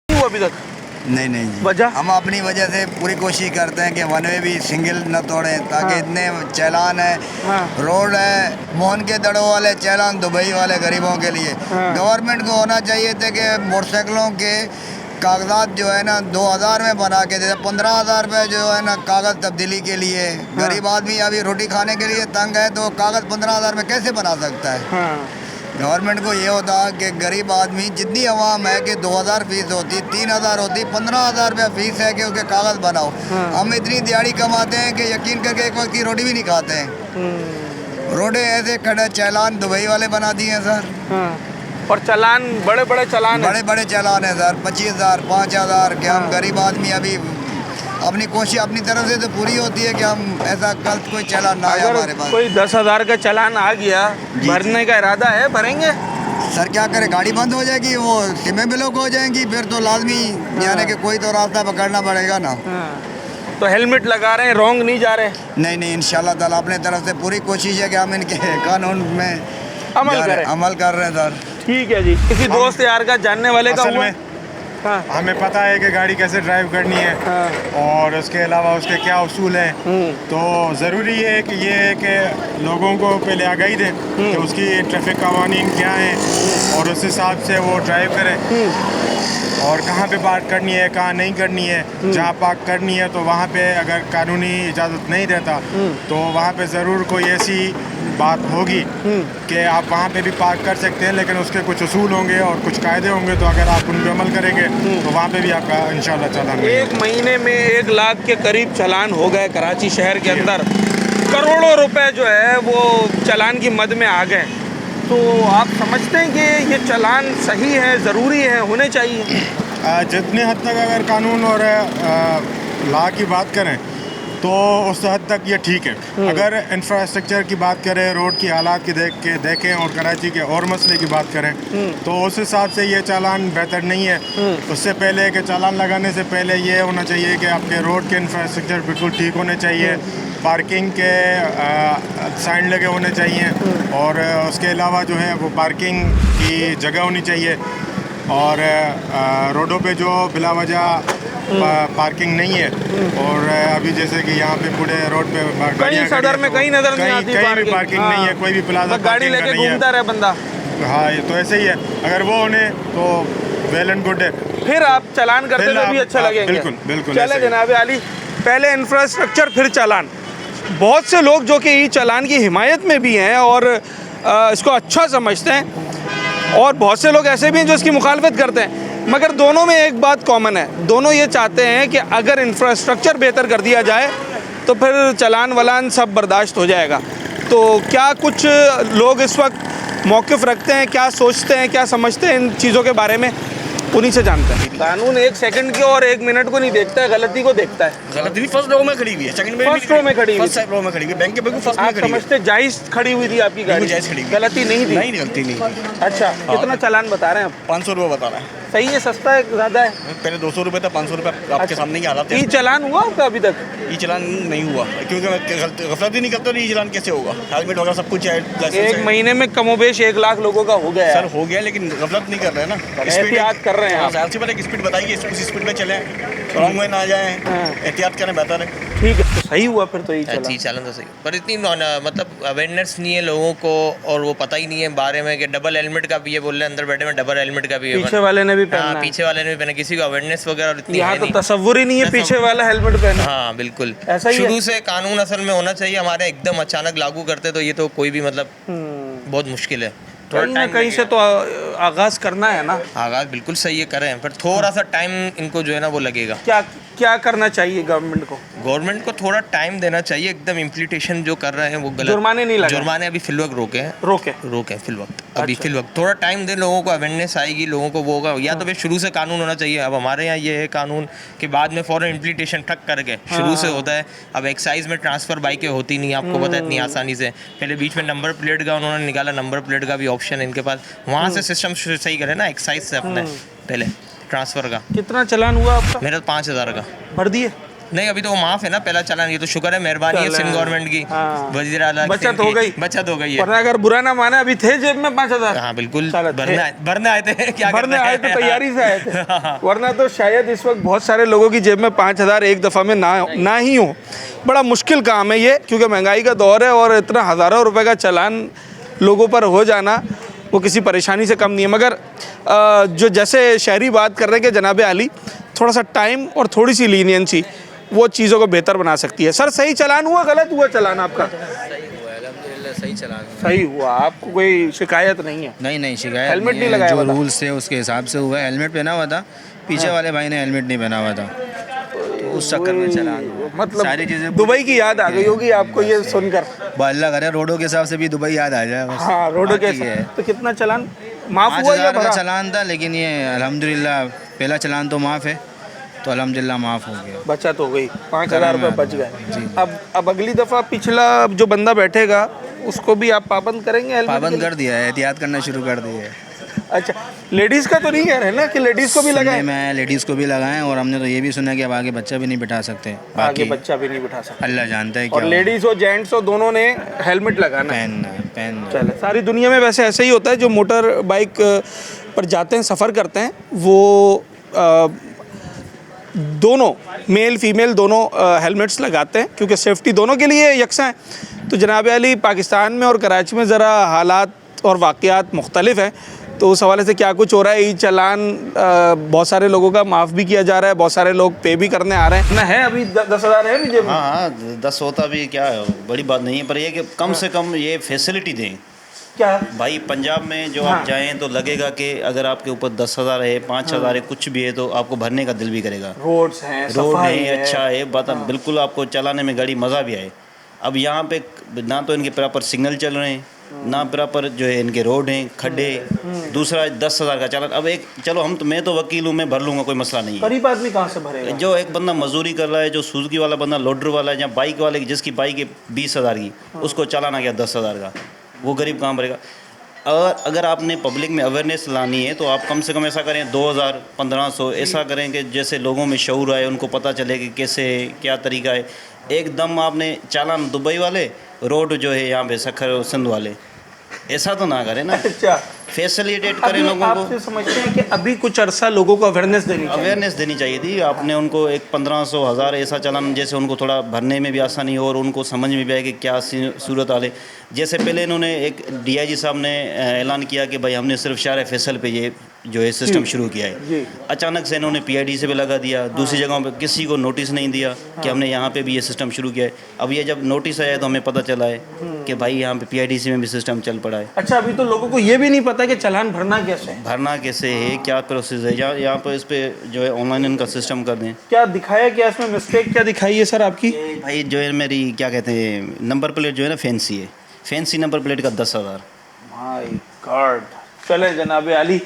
अभी तक नहीं जी, वजह हम अपनी वजह से पूरी कोशिश करते हैं कि वन वे भी सिंगल न तोड़ें, ताकि इतने चालान है, रोड है, मोहन के दड़ों वाले चालान, दुबई वाले गरीबों के लिए। गवर्नमेंट को होना चाहिए था कि मोटरसाइकिलों के कागजात जो है ना 2000 में बना के देते, 15,000 रुपये जो है ना कागज़ तब्दीली के लिए। गरीब आदमी अभी रोटी खाने के लिए तंग है, तो कागज़ 15,000 में कैसे बना सकता है? गवर्नमेंट को ये होता कि गरीब आदमी, जितनी आवाम है कि 2,000 फीस होती, 3,000 होती, 15,000 रुपया फीस है कि उसके कागज़ बनाओ। हम इतनी दिहाड़ी कमाते हैं कि यकीन करके एक वक्त की रोटी भी नहीं खाते हैं। रोडे ऐसे खड़े चालान दुबई वाले बना दिए हैं सर। और चालान बड़े बड़े चालान है सर, 25,000, 5,000 कि हम गरीब आदमी अभी अपनी कोशिश अपनी तरफ से तो पूरी होती है कि हम ऐसा कल कोई चालान ना आए हमारे पास। कोई 10,000 का चालान आ गया, भरने का इरादा है, भरेंगे? सर क्या करें, गाड़ी बंद हो जाएगी, वो सिमें ब्लॉक हो जाएंगी, फिर तो लाजमी यानी कि कोई तो रास्ता पकड़ना पड़ेगा ना। तो हेलमेट लगा रहे हैं, रॉन्ग नहीं जा रहे? नहीं, इंशाल्लाह ताला अपने तरफ से पूरी कोशिश है कि हम इनके कानून में अमल कर रहे हैं सर। ठीक है जी। किसी दोस्त यार का, जानने वाले का हुआ? हमें पता है कि गाड़ी कैसे ड्राइव करनी है और उसके अलावा उसके क्या उसूल हैं, तो ज़रूरी है कि लोगों को पहले आगाही दें कि उसकी ट्रैफिक कवानीन क्या हैं और उस हिसाब से वो ड्राइव करें और कहाँ पे पार्क करनी है, कहाँ नहीं करनी है। जहाँ पार्क करनी है तो वहाँ पे अगर कानूनी इजाज़त नहीं देता तो वहाँ पे ज़रूर कोई ऐसी बात होगी कि आप वहाँ पे भी पार्क कर सकते हैं, लेकिन उसके कुछ उसूल होंगे और कुछ कायदे होंगे, तो अगर आप उन पर अमल करेंगे तो वहाँ पे भी आपका इंशाल्लाह चालान। एक महीने में 1 लाख के करीब चालान हो गए कराची शहर के अंदर, करोड़ों रुपए जो है वो चालान की मद में आ गए। तो आप समझते हैं कि ये चालान सही है, ज़रूरी है, होने चाहिए? जितने हद तक अगर कानून और लॉ की बात करें तो उस हद तक ये ठीक है। अगर इंफ्रास्ट्रक्चर की बात करें, रोड की हालात की देखें और कराची के और मसले की बात करें तो उस हिसाब से ये चालान बेहतर नहीं है। उससे पहले कि चालान लगाने से पहले ये होना चाहिए कि आपके रोड के इंफ्रास्ट्रक्चर बिल्कुल ठीक होने चाहिए, पार्किंग के साइन लगे होने चाहिए और उसके अलावा जो है वो पार्किंग की जगह होनी चाहिए और रोडों पे जो बिला वजह पार्किंग नहीं है। और अभी जैसे कि यहाँ पे पूरे रोड पे कहीं सदर में कहीं नजर नहीं आती, कहीं भी पार्किंग नहीं है, कोई भी प्लाजा गाड़ी लेके घूमता रहे बंदा। हाँ, ये तो ऐसे ही है। अगर वो होने तो वेल एंड गुड है, फिर आप चालान करते तो भी अच्छा लगेगा। बिल्कुल। चले जनाब आली, पहले इंफ्रास्ट्रक्चर फिर चालान। बहुत से लोग जो कि ई चालान की हिमायत में भी हैं और इसको अच्छा समझते हैं, और बहुत से लोग ऐसे भी हैं जो इसकी मुखालफत करते हैं, मगर दोनों में एक बात कॉमन है, दोनों ये चाहते हैं कि अगर इंफ्रास्ट्रक्चर बेहतर कर दिया जाए तो फिर चालान वलान सब बर्दाश्त हो जाएगा। तो क्या कुछ लोग इस वक्त मौक़िफ़ रखते हैं, क्या सोचते हैं, क्या समझते हैं इन चीज़ों के बारे में, उन्हीं से जानते हैं। कानून 1 सेकंड के और 1 मिनट को नहीं देखता है, गलती को देखता है। गलती नहीं, फर्स्ट रो में खड़ी हुई है, सेकंड में फर्स्ट रो में खड़ी हुई, फर्स्ट रो में खड़ी हुई, बैंक के बिल्कुल फर्स्ट में खड़ी हुई। समझते जायज़ खड़ी हुई थी आपकी गाड़ी? जायज़ खड़ी, गलती नहीं थी? नहीं, गलती नहीं। अच्छा, कितना चालान बता रहे हैं आप? 500 रुपये बता रहे हैं। सही है, सस्ता है, ज़्यादा है? पहले 200 रुपये था, 500 रुपये आपके सामने ही हालात। ई चालान हुआ आपका अभी तक? ई चालान नहीं हुआ क्योंकि मैं गफलत ही नहीं करता, ई चालान कैसे होगा? हेलमेट वगैरह सब कुछ है। 1 महीने में कमोबेश 1 लाख लोगों का हो गया सर, हो गया, लेकिन गफलत नहीं कर रहे हैं ना, एहतियात कर रहे हैं। सबसे पहले स्पीड बताइए, उस स्पीड में चलें, रॉन्ग में ना जाएं, एहतियात करें, बेहतर है। ठीक है, तो सही हुआ फिर तो ई चालान तो सही, पर इतनी मतलब अवेयरनेस नहीं है लोगों को और वो पता ही नहीं है बारे में कि डबल हेलमेट का भी ये बोल रहे हैं, अंदर बैठे में डबल हेलमेट का भी है, पीछे वाले ने भी पहना है, पीछे वाले ने भी पहना, किसी को अवेयरनेस वगैरह इतनी यहाँ तो तसव्वुर ही नहीं है पीछे वाला हेलमेट पहना। हाँ बिल्कुल, ऐसा ही शुरू से कानून असल में होना चाहिए हमारे, एकदम अचानक लागू करते तो ये तो कोई भी मतलब बहुत मुश्किल है। कहीं ना कहीं से तो आगाज़ करना है ना। आगाज़ बिल्कुल सही है, करें, पर थोड़ा सा टाइम इनको जो है ना वो लगेगा। क्या क्या करना चाहिए गवर्नमेंट को? गवर्नमेंट को थोड़ा टाइम देना चाहिए, एकदम इम्प्लीटेशन जो कर रहे हैं वो गलत। जुर्माने नहीं लगे? जुर्माने अभी फिलवक्त रोके फिल वक्त अभी अच्छा। फिल वक्त थोड़ा टाइम दे, लोगों को अवेयरनेस आएगी, लोगों को वो होगा। या तो भाई शुरू से कानून होना चाहिए। अब हमारे यहाँ ये है कानून कि बाद में फॉरन इम्प्लीटेशन ठक करके शुरू से होता है। अब एक्साइज में ट्रांसफ़र बाइकें होती नहीं, आपको पता है इतनी आसानी से। पहले बीच में नंबर प्लेट का उन्होंने निकाला, नंबर प्लेट का भी ऑप्शन है इनके पास, वहाँ से सिस्टम सही करे ना एक्साइज से अपने पहले ट्रांसफ़र का। कितना चालान हुआ आपका? मेरा 5,000 का। भर दिए? नहीं, अभी तो वो माफ़ है ना, पहला चालान। ये तो शुक्र है, मेहरबानी है सिंध गवर्नमेंट की, वज़ीर आला बचत हो गई, बचत हो गई है। वरना अगर बुरा ना माने अभी थे जेब में 5,000। हाँ बिल्कुल, भरने आए थे क्या भरने आए थे, तैयारी से आए थे। वरना तो शायद इस वक्त बहुत सारे लोगों की जेब में 5,000 एक दफ़ा में ना ही हो। बड़ा मुश्किल काम है ये, क्योंकि महंगाई का दौर है और इतना हज़ारों रुपए का चालान लोगों पर हो जाना वो किसी परेशानी से कम नहीं है। मगर जो जैसे शहरी बात कर रहे हैं कि जनाब आली थोड़ा सा टाइम और थोड़ी सी लीनियंसी वो चीज़ों को बेहतर बना सकती है। सर सही चालान हुआ, गलत हुआ चालान आपका? सही चालान सही हुआ, आपको कोई शिकायत नहीं है? नहीं शिकायत हेलमेट नहीं है। लगाया जो हुआ था? रूल्स थे उसके हिसाब से हुआ है। हेलमेट पहना हुआ था, पीछे वाले भाई ने हेलमेट नहीं पहना हुआ था, तो उस चक्कर में चालान हुआ। मतलब सारी चीज़ें दुबई की याद आ गई होगी आपको ये सुनकर। अल्लाह करे रोडों के हिसाब से भी दुबई याद आ जाए बस। हाँ, रोडों के बाकी है। तो कितना चालान माफ़ हुआ या 5,000 का भरा? चालान था, लेकिन ये अल्हम्दुलिल्लाह पहला चालान तो माफ़ है, तो अल्हम्दुलिल्लाह माफ़ हो गया, बचत हो गई, 5,000 रुपये बच गए। अब अगली दफ़ा पिछला जो बंदा बैठेगा उसको भी आप पाबंद करेंगे? हेलमेट पाबंद कर दिया है, एहतियात करना शुरू कर दिया है। अच्छा, लेडीज़ का तो नहीं कह रहे ना कि लेडीज़ को भी लगाएं? मैं लेडीज़ को भी लगाएं, और हमने तो ये भी सुना कि अब आगे बच्चा भी नहीं बिठा सकते। आगे बाकी बच्चा भी नहीं बिठा सकते, अल्लाह जानता है और क्या। लेडीज़ हो जेंट्स हो दोनों ने हेलमेट लगाना, पहनना। चले, सारी दुनिया में वैसे ऐसे ही होता है। जो मोटर बाइक पर जाते हैं, सफ़र करते हैं, वो दोनों मेल फीमेल दोनों हेलमेट्स लगाते हैं, क्योंकि सेफ्टी दोनों के लिए यकसा है। तो जनाब अली, पाकिस्तान में और कराची में ज़रा हालात और वाक़यात मुख्तलिफ हैं, तो उस हवाले से क्या कुछ हो रहा है? ई चालान बहुत सारे लोगों का माफ़ भी किया जा रहा है, बहुत सारे लोग पे भी करने आ रहे हैं ना। है अभी 10,000 है भी जेब में? हाँ 10 होता भी क्या है, बड़ी बात नहीं है, पर ये कि कम से कम ये फैसिलिटी दें। क्या भाई, पंजाब में जो हाँ। आप जाएं तो लगेगा कि अगर आपके ऊपर 10,000 है, 5,000 है, कुछ भी है, तो आपको भरने का दिल भी करेगा। रोड्स हैं, रोड सफाई है, है, अच्छा है, बात बिल्कुल आपको चलाने में गाड़ी मज़ा भी आए। अब यहाँ पे ना तो इनके प्रॉपर सिग्नल चल रहे हैं, ना प्रॉपर जो है इनके रोड हैं, खड्डे। दूसरा 10,000 का चालान। अब एक चलो मैं तो वकील हूँ, मैं भर लूँगा, कोई मसला नहीं है। गरीब आदमी कहाँ से भरेगा? जो एक बंदा मजदूरी कर रहा है, जो सुजुकी वाला बंदा, लोडर वाला है, या बाइक वाले जिसकी बाइक है 20,000 की, उसको चालान आ गया 10,000 का, वो गरीब कहाँ भरेगा? और अगर आपने पब्लिक में अवेयरनेस लानी है तो आप कम से कम ऐसा करें 2,000 1,500 ऐसा करें कि जैसे लोगों में शऊर आए, उनको पता चले कि कैसे क्या तरीका है। एकदम आपने चालान दुबई वाले, रोड जो है यहाँ पे सखर सिंध वाले, ऐसा तो ना करें ना। अच्छा, फैसिलिटेट करें लोगों को। आप समझते हैं कि अभी कुछ अरसा लोगों को अवेयरनेस देनी चाहिए थी। आपने उनको एक 1,500 1,000 ऐसा चालान, जैसे उनको थोड़ा भरने में भी आसानी हो और उनको समझ में भी आए कि क्या सूरत हाल है। जैसे पहले इन्होंने एक DIG साहब ने ऐलान किया कि भाई हमने सिर्फ शार फैसल पे ये जो है सिस्टम शुरू किया है। अचानक से इन्होंने PID से भी लगा दिया, दूसरी जगहों पे किसी को नोटिस नहीं दिया कि हमने यहाँ पे भी ये सिस्टम शुरू किया है। अब ये जब नोटिस आया तो हमें पता चला है कि भाई यहाँ पे PIDC में भी सिस्टम चल पड़ा है। अच्छा, अभी तो लोगों को ये भी नहीं पता कि चालान भरना कैसे है, क्या प्रोसेस है। यहाँ पर इस पर जो है ऑनलाइन इनका सिस्टम कर दें। क्या दिखाया, क्या इसमें मिस्टेक क्या दिखाई है सर आपकी? भाई जो है मेरी क्या कहते हैं, नंबर प्लेट जो है ना फैंसी है, फैंसी नंबर प्लेट का 10,000। My God. चले जनाब आली,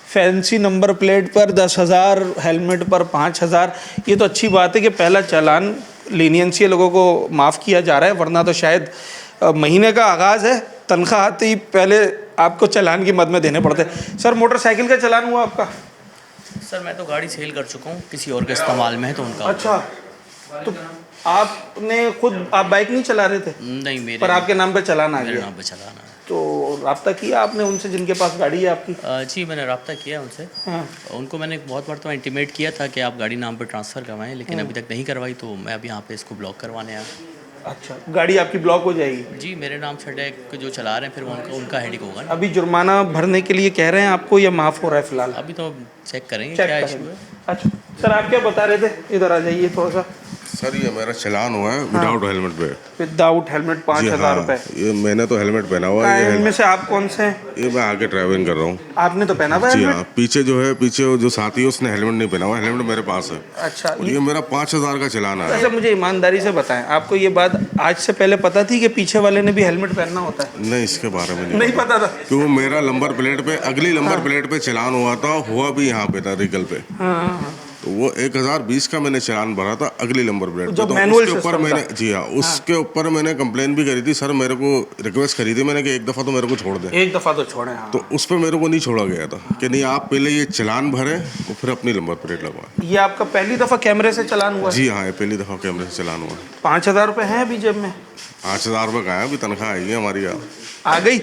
फैंसी नंबर प्लेट पर 10,000, हेलमेट पर 5,000। ये तो अच्छी बात है कि पहला चालान लीनियंसी लोगों को माफ़ किया जा रहा है, वरना तो शायद महीने का आगाज़ है, तनख्वाह आते ही पहले आपको चालान की मद में देने पड़ते। सर, मोटरसाइकिल का चालान हुआ आपका? सर मैं तो गाड़ी सेल कर चुका हूँ, किसी और के इस्तेमाल में है तो उनका। अच्छा, तो आपने खुद आप बाइक नहीं चला रहे थे? नहीं, मेरे पर आपके नाम पे चालान आ गया? मेरे नाम पे चालान आया। तो रब्ता किया आपने उनसे जिनके पास गाड़ी है आपकी? जी मैंने रब्ता किया उनसे। उनको मैंने बहुत बार तो इंटीमेट किया था कि आप गाड़ी नाम पर ट्रांसफ़र करवाएं, लेकिन अभी तक नहीं करवाई, तो मैं अभी यहाँ पे इसको ब्लॉक करवाने आया। अच्छा, गाड़ी आपकी ब्लॉक हो जाएगी? जी, मेरे नाम से डेक जो चला रहे हैं, फिर उनका हेडिंग होगा ना। अभी जुर्माना भरने के लिए कह रहे हैं आपको या माफ़ हो रहा है फिलहाल? अभी तो चेक करेंगे क्या इशू है। अच्छा सर, आप क्या बता रहे थे? इधर आ जाइए थोड़ा सा। सर ये मेरा चलान हुआ है विदाउट हेलमेट पे। विदाउट हेलमेट 5,000 रुपए। ये मैंने तो हेलमेट पहना हुआ है। इनमें से आप कौन से हैं? ये मैं आगे ड्राइविंग कर रहा हूँ। आपने तो पहना हुआ है जी हेलमेट? हाँ, पीछे जो है, पीछे जो साथी है उसने हेलमेट नहीं पहना हुआ। हेलमेट मेरे पास है। अच्छा, ये मेरा 5,000 का चलान है। अच्छा, मुझे ईमानदारी से बताएं, आपको ये बात आज से पहले पता थी कि पीछे वाले ने भी हेलमेट पहनना होता है? नहीं, इसके बारे में नहीं पता था। क्यों? मेरा नंबर प्लेट पे, अगली नंबर प्लेट पे चलान हुआ भी यहाँ पे था रिकल पे। तो वो 1020 का मैंने चलान भरा था अगली नंबर प्लेट पे। तो उसके ऊपर मैंने, जी हाँ, उसके ऊपर मैंने कंप्लेन भी करी थी। सर मेरे को रिक्वेस्ट करी थी मैंने कि एक दफ़ा तो मेरे को छोड़ दें। एक दफ़ा तो छोड़ें। हाँ। तो उस पर मेरे को नहीं छोड़ा गया था कि नहीं, आप पहले ये चलान भरें और फिर अपनी नंबर प्लेट लगवाएं। ये आपका पहली दफ़ा कैमरे से चलान हुआ? जी हाँ, ये पहली दफ़ा कैमरे से चलान हुआ। 5,000 रुपये हैं अभी जेब में? 5,000 रुपये का है, अभी तनख्वाह आएगी हमारी। आ गई?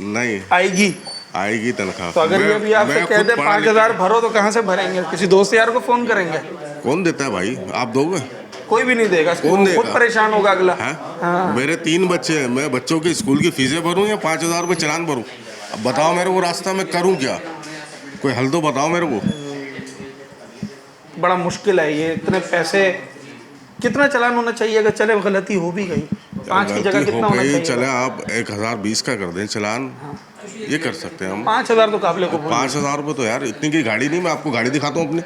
नहीं आएगी तनख्वाह। तो अगर ये भी आपसे कह दे 5,000 भरो तो कहाँ से भरेंगे? किसी दोस्त यार को फोन करेंगे? कौन देता है भाई? आप दोगे? कोई भी नहीं देगा। कौन देगा? खुद परेशान होगा अगला। हाँ। मेरे 3 बच्चे हैं, मैं बच्चों की स्कूल की फीसें भरूं या 5,000 रुपये चलान भरूं? अब बताओ मेरे को, रास्ता में करूं क्या? कोई हल तो बताओ मेरे को। बड़ा मुश्किल है ये, इतने पैसे। कितना चलान होना चाहिए अगर चले गलती हो भी गई? 5 की जगह कितना होना चाहिए? चले आप 1020 का कर दें चलान। ये कर सकते हैं हम। 5,000 तो काबिल कबूल। 5,000 रुपये तो यार इतनी की गाड़ी नहीं। मैं आपको गाड़ी दिखाता हूँ अपनी।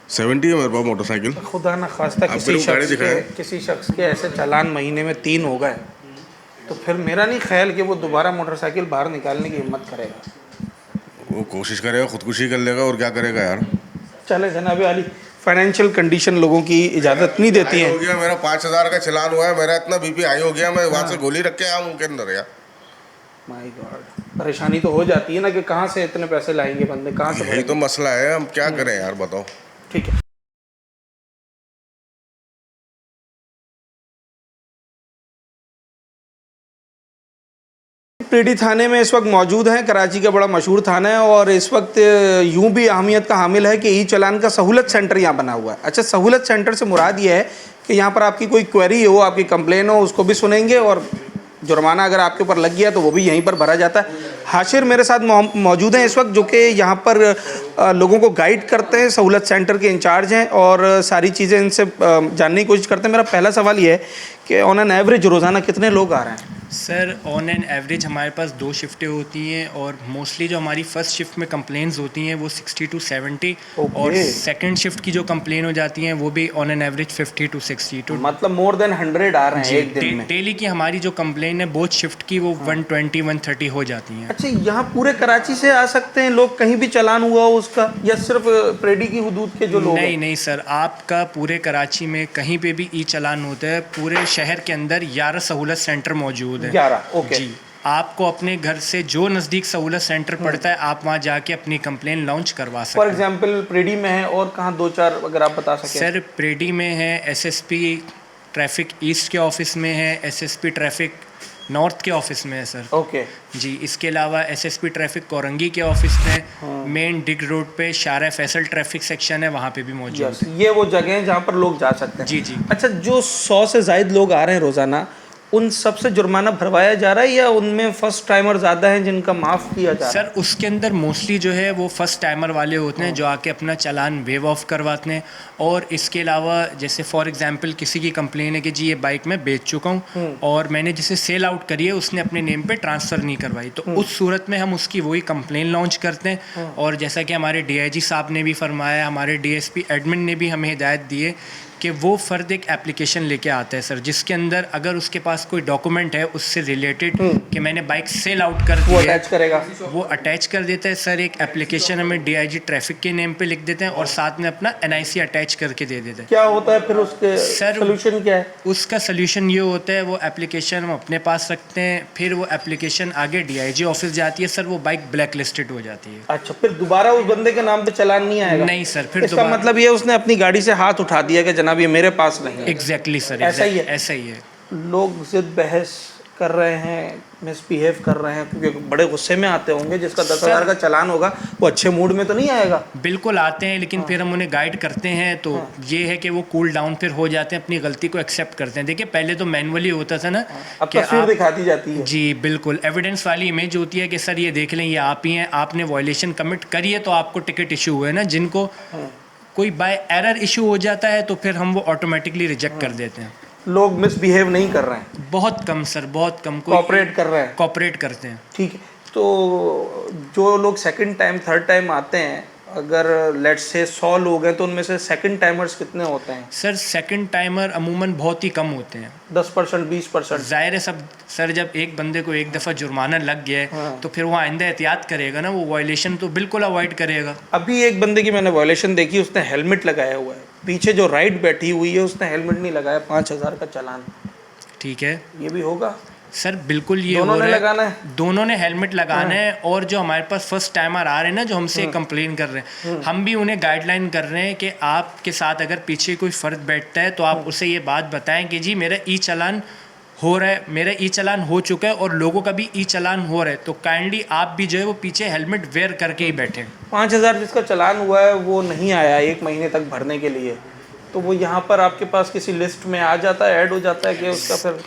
70 है मेरे पास मोटरसाइकिल। खुदा ना खास्ता किसी शख्स के ऐसे चालान महीने में 3 हो गए तो फिर मेरा नहीं ख्याल कि वो दोबारा मोटरसाइकिल बाहर निकालने की हिम्मत करेगा। वो कोशिश करेगा, खुदकुशी कर लेगा और क्या करेगा यार। चले जनाब अली, फाइनेंशियल कंडीशन लोगों की इजाज़त नहीं देती है। हो गया मेरा 5,000 का चलान हुआ है, मेरा इतना BP हाई हो गया, मैं वहाँ से गोली रख के आया उनके अंदर यार। माय गॉड, परेशानी तो हो जाती है ना कि कहाँ से इतने पैसे लाएंगे बंदे, कहाँ से? यही तो मसला है, हम क्या करें यार, बताओ। ठीक है। पीडी थाने में इस वक्त मौजूद हैं। कराची का बड़ा मशहूर थाना है और इस वक्त यूं भी अहमियत का हामिल है कि ई चलान का सहूलत सेंटर यहाँ बना हुआ है। अच्छा, सहूलत सेंटर से मुराद ये है कि यहाँ पर आपकी कोई क्वेरी हो, आपकी कंप्लेन हो, उसको भी सुनेंगे और जुर्माना अगर आपके ऊपर लग गया तो वो भी यहीं पर भरा जाता है। हाशिर मेरे साथ मौजूद हैं इस वक्त, जो कि यहाँ पर लोगों को गाइड करते हैं, सहूलत सेंटर के इंचार्ज हैं और सारी चीज़ें इनसे जानने की कोशिश करते हैं। मेरा पहला सवाल ये है कि ऑन एन एवरेज रोज़ाना कितने लोग आ रहे हैं? सर ऑन एन एवरेज हमारे पास 2 शिफ्टें होती हैं और मोस्टली जो हमारी फर्स्ट शिफ्ट में कंप्लेंट्स होती हैं वो 60 to 70 और सेकंड शिफ्ट की जो कंप्लेन हो जाती हैं वो भी ऑन एन एवरेज 50 to 60 तो मतलब मोर देन 100 आ रहे हैं एक दिन में। डेली की हमारी जो कंप्लेन है बोथ शिफ्ट की वो 120-130 हो जाती हैं। अच्छा, यहाँ पूरे कराची से आ सकते हैं लोग, कहीं भी चलान हुआ हो उसका, या सिर्फ प्रेडी की हुदूद के जो लोग? नहीं सर, आपका पूरे कराची में कहीं पे भी ई चलान होता है। पूरे शहर के अंदर 11 सहूलत सेंटर मौजूद है। 11, ओके जी। आपको अपने घर से जो नज़दीक सहूलत सेंटर पड़ता है आप वहाँ जाके अपनी कंप्लेन लॉन्च करवा सकते हैं। फॉर एग्जांपल प्रेडी में है और कहाँ 2-4 अगर आप बता सकें? सर प्रेडी में है SSP ट्रैफिक ईस्ट के ऑफिस में है, SSP ट्रैफिक नॉर्थ के ऑफिस में है सर। ओके जी। इसके अलावा SSP ट्रैफिक कोरंगी के ऑफिस में मेन डिग रोड पे शारा फैसल ट्रैफिक सेक्शन है, वहाँ पे भी मौजूद है। ये वो जगह हैं जहाँ पर लोग जा सकते हैं। जी। अच्छा, जो 100 से ज़ायद लोग आ रहे हैं रोज़ाना, उन सबसे जुर्माना भरवाया जा रहा है या उनमें फ़र्स्ट टाइमर ज़्यादा हैं जिनका माफ़ किया जा रहा है? सर उसके अंदर मोस्टली जो है वो फ़र्स्ट टाइमर वाले होते हैं जो आके अपना चालान वेव ऑफ करवाते हैं। और इसके अलावा जैसे फॉर एग्जांपल किसी की कंप्लेन है कि जी ये बाइक मैं बेच चुका हूँ और मैंने जिसे सेल आउट करी है उसने अपने नेम पे ट्रांसफ़र नहीं करवाई, तो उस सूरत में हम उसकी वही कंप्लेन लॉन्च करते हैं। और जैसा कि हमारे DIG साहब ने भी फरमाया, हमारे DSP एडमिन ने भी हमें हिदायत दी है कि वो फ़र्द एक एप्लीकेशन लेके आता है सर, जिसके अंदर अगर उसके पास कोई डॉक्यूमेंट है उससे रिलेटेड कि मैंने बाइक सेल आउट कर दी है, वो अटैच करेगा, वो अटैच कर देता है सर। एक एप्लीकेशन हमें DIG ट्रैफिक के नेम पे लिख देते हैं और साथ में अपना NIC अटैच करके दे देते हैं। क्या होता है फिर उसके सर सोल्यूशन क्या है? उसका सोल्यूशन ये होता है, वो एप्लीकेशन हम अपने पास रखते हैं, फिर वो एप्लीकेशन आगे DIG ऑफिस जाती है सर, वो बाइक ब्लैक लिस्टेड हो जाती है। अच्छा, फिर दोबारा उस बंदे के नाम पे चालान नहीं आएगा? नहीं सर, फिर इसका मतलब ये उसने अपनी गाड़ी से हाथ उठा दिया कि जनाब ये मेरे पास नहीं है। एग्जैक्टली सर, ऐसा ही है। ऐसा ही है। लोग जिद बहस कर रहे हैं, मिसबिहेव कर रहे हैं क्योंकि बड़े गुस्से में आते होंगे। जिसका 10,000 का चालान होगा वो अच्छे मूड में तो नहीं आएगा। बिल्कुल आते हैं, लेकिन फिर हम उन्हें गाइड करते हैं तो ये है कि वो कूल डाउन फिर हो जाते हैं, अपनी गलती को एक्सेप्ट करते हैं। देखिए पहले तो मैनुअली होता था ना, अब तस्वीर दिखा दी जाती है। जी बिल्कुल, एविडेंस वाली इमेज होती है कि सर ये देख लें ये आप ही हैं, आपने वायलेशन कमिट करी है तो आपको टिकट इशू हुआ है ना। जिनको कोई बाय एरर इशू हो जाता है तो फिर हम वो ऑटोमेटिकली रिजेक्ट कर देते हैं। लोग मिसबिहेव नहीं कर रहे हैं? बहुत कम सर, बहुत कम। कोऑपरेट कर रहे हैं? कोऑपरेट करते हैं। ठीक है, तो जो लोग सेकंड टाइम थर्ड टाइम आते हैं, अगर लेट्स से 100 लोग हैं तो उनमें से सेकंड टाइमर्स कितने होते हैं? सर सेकंड टाइमर अमूमन बहुत ही कम होते हैं, 10% 20%। जाहिर है सब सर, जब एक बंदे को एक दफ़ा जुर्माना लग गया है तो फिर वो आइंदा एहतियात करेगा ना, वो वायलेशन तो बिल्कुल अवॉइड करेगा। अभी एक बंदे की मैंने वायलेशन देखी, उसने हेलमेट लगाया हुआ है, पीछे जो राइट बैठी हुई है उसने हेलमेट नहीं लगाया, 5000 का चालान। ठीक है, ये भी होगा सर? बिल्कुल ये दोनों हो ने रहा लगाना है, दोनों ने हेलमेट लगाना है। और जो हमारे पास फर्स्ट टाइमर आ रहे हैं ना, जो हमसे कंप्लेन कर रहे हैं, हम भी उन्हें गाइडलाइन कर रहे हैं कि आपके साथ अगर पीछे कोई फ़र्द बैठता है तो आप उसे ये बात बताएं कि जी मेरा ई चालान हो रहा है, मेरा ई चालान हो चुका है और लोगों का भी ई चालान हो रहा है, तो काइंडली आप भी जो है वो पीछे हेलमेट वेयर करके ही बैठें। 5000 जिसका चालान हुआ है वो नहीं आया 1 महीने तक भरने के लिए, तो वो यहाँ पर आपके पास किसी लिस्ट में आ जाता है, ऐड हो जाता है कि उसका फिर?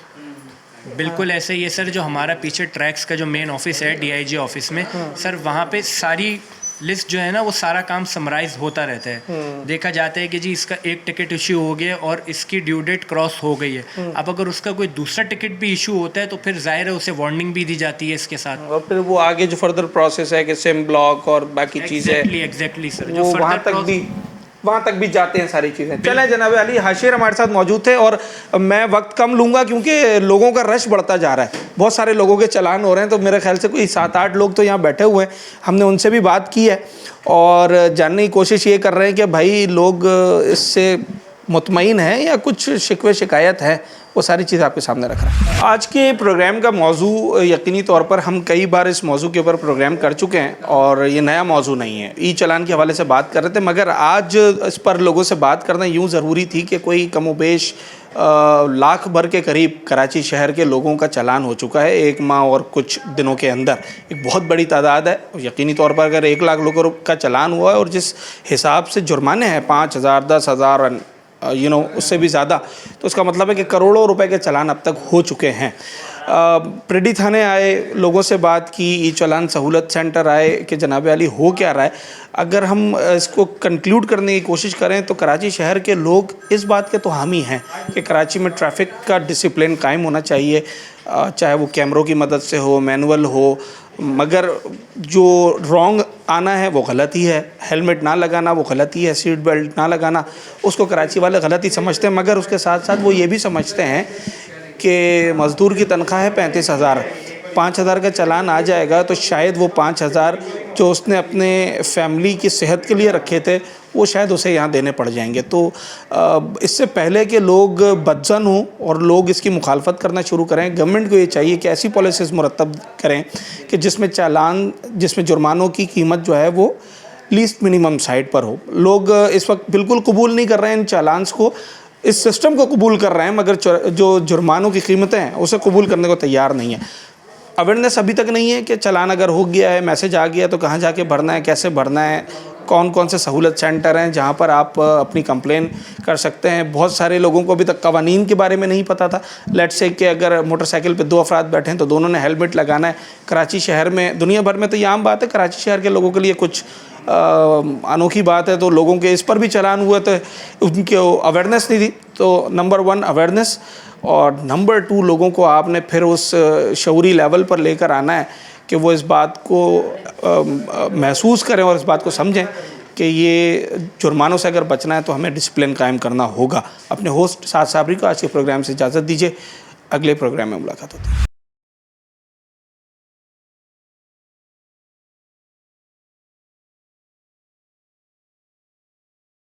बिल्कुल ऐसे ही है सर। जो हमारा पीछे ट्रैक्स का जो मेन ऑफिस है DIG ऑफिस में, सर वहाँ पे सारी लिस्ट जो है ना वो सारा काम समराइज होता रहता है। देखा जाता है कि जी इसका एक टिकट इशू हो गया और इसकी ड्यू डेट क्रॉस हो गई है। अब अगर उसका कोई दूसरा टिकट भी इशू होता है तो फिर जाहिर है उसे वार्निंग भी दी जाती है इसके साथ, और फिर वो आगे जो फर्दर प्रोसेस है कि सिम ब्लॉक और बाकी चीज़ें, एग्जैक्टली सर, जो वहाँ तक भी जाते हैं सारी चीज़ें। चलें जनाब अली हाशिर हमारे साथ मौजूद थे, और मैं वक्त कम लूँगा क्योंकि लोगों का रश बढ़ता जा रहा है, बहुत सारे लोगों के चालान हो रहे हैं, तो मेरे ख्याल से कोई 7-8 लोग तो यहाँ बैठे हुए हैं। हमने उनसे भी बात की है और जानने की कोशिश ये कर रहे हैं कि भाई लोग इससे मुतमईन हैं या कुछ शिकवे शिकायत है, वो सारी चीज़ आपके सामने रख रहा है। आज के प्रोग्राम का मौजू यकीनी तौर पर हम कई बार इस मौजू के ऊपर प्रोग्राम कर चुके हैं और ये नया मौजू नहीं है। ई चालान के हवाले से बात कर रहे थे, मगर आज इस पर लोगों से बात करना यूँ ज़रूरी थी कि कोई कमोबेश लाख भर के करीब कराची शहर के लोगों का चालान हो चुका है 1 माह और कुछ दिनों के अंदर। एक बहुत बड़ी तादाद है। यकीनी तौर पर अगर 1 लाख लोगों का चालान हुआ है और जिस हिसाब से जुर्माने हैं 5000, 10,000 उससे भी ज़्यादा, तो उसका मतलब है कि करोड़ों रुपए के चालान अब तक हो चुके हैं। प्रेडी थाने आए, लोगों से बात की, ई चालान सहूलत सेंटर आए कि जनाब अली हो क्या रहा है। अगर हम इसको कंक्लूड करने की कोशिश करें तो कराची शहर के लोग इस बात के तो हामी हैं कि कराची में ट्रैफिक का डिसिप्लिन कायम होना चाहिए, चाहे वो कैमरों की मदद से हो, मैनुअल हो, मगर जो रॉन्ग आना है वो गलत ही है। हेलमेट ना लगाना वो गलत ही है, सीट बेल्ट ना लगाना उसको कराची वाले गलत ही समझते हैं, मगर उसके साथ साथ वो ये भी समझते हैं कि मज़दूर की तनख्वाह है 35,000, 5,000 का चालान आ जाएगा तो शायद वो 5,000 जो उसने अपने फैमिली की सेहत के लिए रखे थे वो शायद उसे यहाँ देने पड़ जाएंगे। तो इससे पहले कि लोग बदज़न हों और लोग इसकी मुखालफत करना शुरू करें, गवर्नमेंट को ये चाहिए कि ऐसी पॉलिसीज़ मुरतब करें कि जिसमें जुर्मानों की कीमत जो है वो लीस्ट मिनिमम साइड पर हो। लोग इस वक्त बिल्कुल कबूल नहीं कर रहे हैं इन चालान्स को, इस सिस्टम को कबूल कर रहे हैं, मगर जो जुर्मानों की कीमतें हैं उसे कबूल करने को तैयार नहीं है। अवेयरनेस अभी तक नहीं है कि चालान अगर हो गया है, मैसेज आ गया तो कहाँ जाके भरना है, कैसे भरना है, कौन कौन से सहूलत सेंटर हैं जहाँ पर आप अपनी कंप्लेन कर सकते हैं। बहुत सारे लोगों को अभी तक कवानीन के बारे में नहीं पता था। लेट्स से कि अगर मोटरसाइकिल पे 2 अफराद बैठे हैं तो दोनों ने हेलमेट लगाना है। कराची शहर में, दुनिया भर में तो ये आम बात है, कराची शहर के लोगों के लिए कुछ अनोखी बात है, तो लोगों के इस पर भी चालान हुए थे, उनकी अवेयरनेस नहीं थी। तो नंबर 1 अवेयरनेस, और नंबर 2 लोगों को आपने फिर उस शऊरी लेवल पर लेकर आना है कि वो इस बात को महसूस करें और इस बात को समझें कि ये जुर्मानों से अगर बचना है तो हमें डिसिप्लिन कायम करना होगा। अपने होस्ट साद साबरी को आज के प्रोग्राम से इजाज़त दीजिए, अगले प्रोग्राम में मुलाकात होती है।